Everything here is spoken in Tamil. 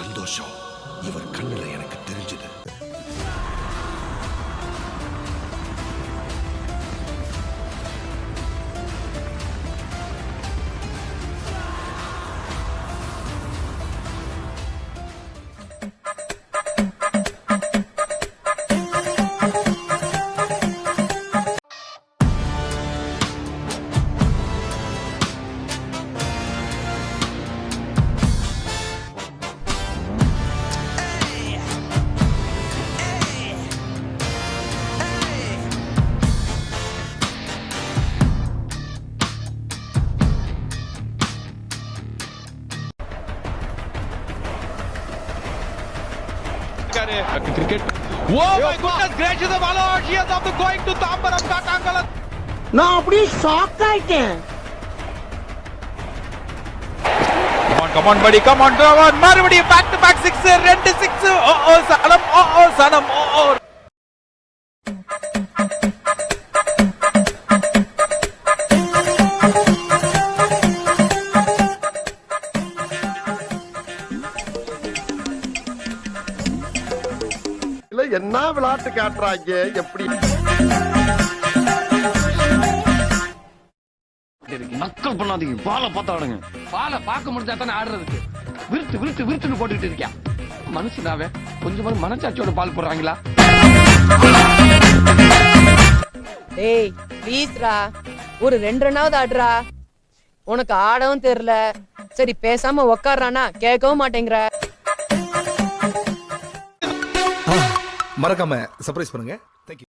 சந்தோஷம் இவர் கண்ணுல எனக்கு தெரிஞ்சது. Cricket. Oh my goodness gracious, the ball she is also going to Tambaram Katangalam. நான் அப்படியே ஷாக் ஆயிட்டேன். Come on buddy, come on மறுபடியும் back to back six, ரெண்டு six. சனம் சனம் என்ன விளையாட்டு காட்டுறாங்க எப்படி நக்கல் பண்ணாதீங்க. பாலை பார்த்து ஆடுங்க. பாலை பார்க்க முடிஞ்சா தானே ஆடுறதுக்கு. விருத்துன்னு போட்டுக்கிட்டு இருக்கியா மனுஷனாவே? கொஞ்சம் மனச்சாட்சியோட பால் போடுறாங்களா? டேய் ப்ளீஸ்ரா, ஒரு 2 ரன்னாவது ஆடுறா. உனக்கு ஆடவும் தெரியல, சரி பேசாம உக்காடுறானா கேட்கவும் மாட்டேங்கிற. மறக்காம சர்ப்ரைஸ் பண்ணுங்க.